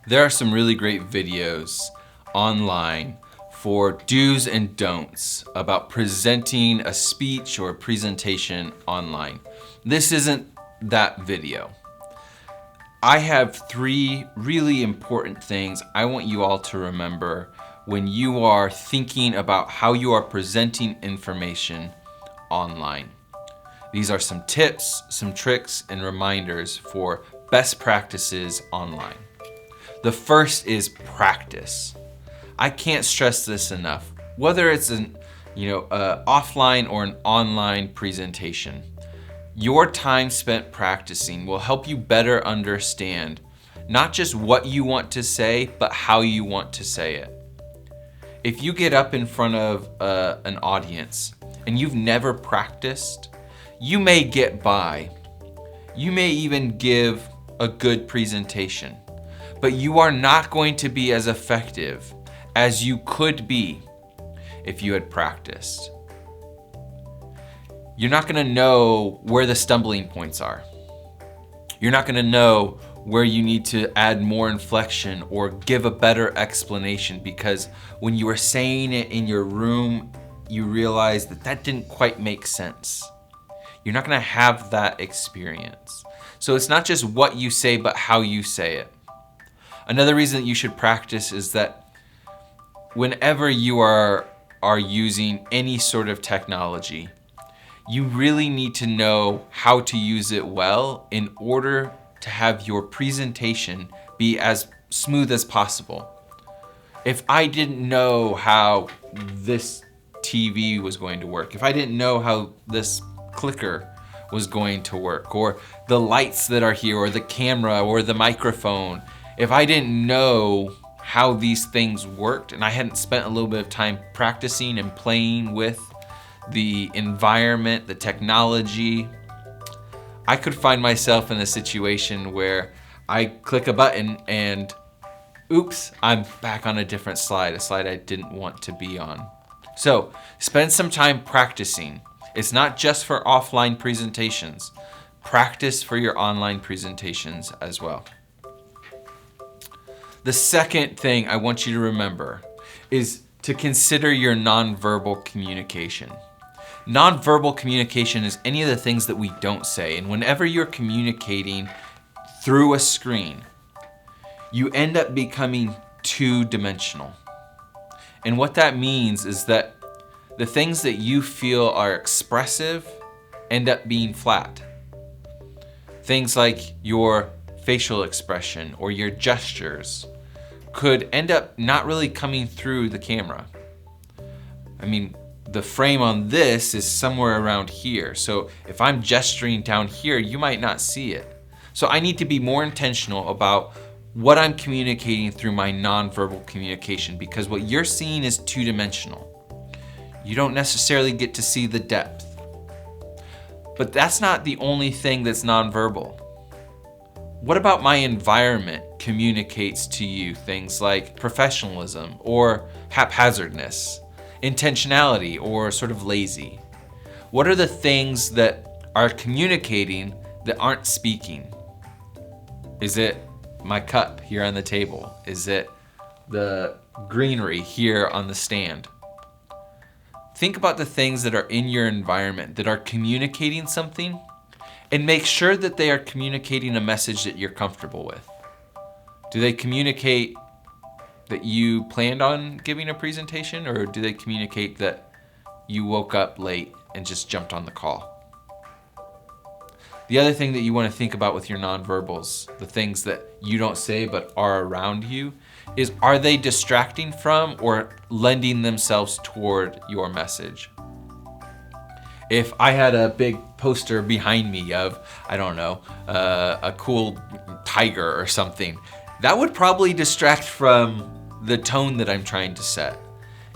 There are some really great videos online for do's and don'ts about presenting a speech or a presentation online. This isn't that video. I have 3 really important things I want you all to remember when you are thinking about how you are presenting information online. These are some tips, some tricks, and reminders for best practices online. The first is practice. I can't stress this enough. Whether it's an offline or an online presentation, your time spent practicing will help you better understand not just what you want to say, but how you want to say it. If you get up in front of an audience and you've never practiced, you may get by. You may even give a good presentation, but you are not going to be as effective as you could be if you had practiced. You're not gonna know where the stumbling points are. You're not gonna know where you need to add more inflection or give a better explanation, because when you were saying it in your room, you realize that didn't quite make sense. You're not gonna have that experience. So it's not just what you say, but how you say it. Another reason that you should practice is that whenever you are using any sort of technology, you really need to know how to use it well in order to have your presentation be as smooth as possible. If I didn't know how this TV was going to work, if I didn't know how this clicker was going to work, or the lights that are here, or the camera, or the microphone, if I didn't know how these things worked and I hadn't spent a little bit of time practicing and playing with the environment, the technology, I could find myself in a situation where I click a button and oops, I'm back on a different slide, a slide I didn't want to be on. So spend some time practicing. It's not just for offline presentations. Practice for your online presentations as well. The second thing I want you to remember is to consider your nonverbal communication. Nonverbal communication is any of the things that we don't say. And whenever you're communicating through a screen, you end up becoming two-dimensional. And what that means is that the things that you feel are expressive end up being flat. Things like your facial expression or your gestures could end up not really coming through the camera. I mean, the frame on this is somewhere around here. So if I'm gesturing down here, you might not see it. So I need to be more intentional about what I'm communicating through my nonverbal communication, because what you're seeing is two-dimensional. You don't necessarily get to see the depth. But that's not the only thing that's nonverbal. What about my environment communicates to you things like professionalism or haphazardness, intentionality, or sort of lazy? What are the things that are communicating that aren't speaking? Is it my cup here on the table? Is it the greenery here on the stand? Think about the things that are in your environment that are communicating something, and make sure that they are communicating a message that you're comfortable with. Do they communicate that you planned on giving a presentation, or do they communicate that you woke up late and just jumped on the call? The other thing that you want to think about with your nonverbals, the things that you don't say but are around you, is are they distracting from or lending themselves toward your message? If I had a big poster behind me of, I don't know, a cool tiger or something, that would probably distract from the tone that I'm trying to set.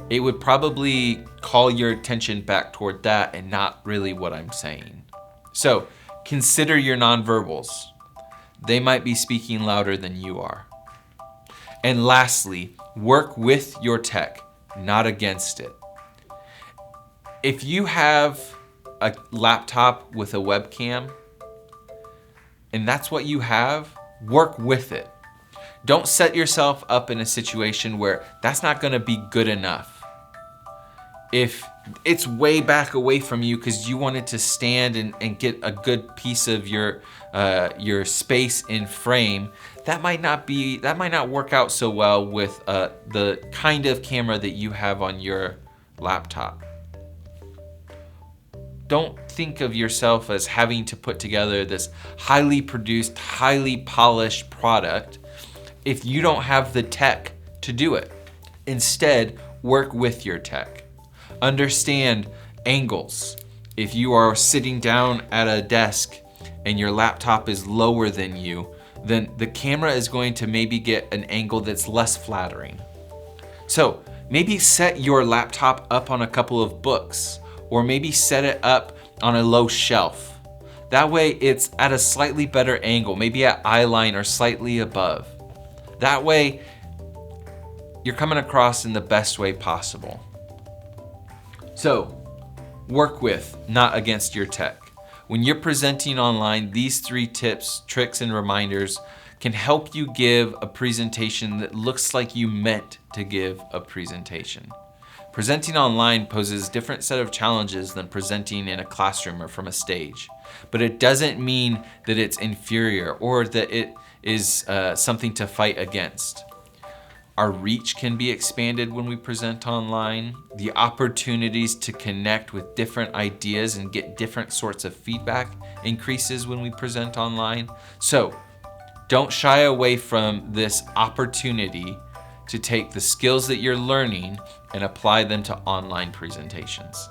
It would probably call your attention back toward that and not really what I'm saying. So consider your nonverbals. They might be speaking louder than you are. And lastly, work with your tech, not against it. If you have a laptop with a webcam and that's what you have, work with it. Don't set yourself up in a situation where that's not gonna be good enough. If it's way back away from you because you wanted to stand and get a good piece of your space in frame, that might not work out so well with the kind of camera that you have on your laptop. Don't think of yourself as having to put together this highly produced, highly polished product if you don't have the tech to do it. Instead, work with your tech. Understand angles. If you are sitting down at a desk and your laptop is lower than you, then the camera is going to maybe get an angle that's less flattering. So maybe set your laptop up on a couple of books, or maybe set it up on a low shelf. That way it's at a slightly better angle, maybe at eye line or slightly above. That way you're coming across in the best way possible. So, work with, not against your tech. When you're presenting online, these 3 tips, tricks, and reminders can help you give a presentation that looks like you meant to give a presentation. Presenting online poses a different set of challenges than presenting in a classroom or from a stage, but it doesn't mean that it's inferior or that it is something to fight against. Our reach can be expanded when we present online. The opportunities to connect with different ideas and get different sorts of feedback increases when we present online. So don't shy away from this opportunity to take the skills that you're learning and apply them to online presentations.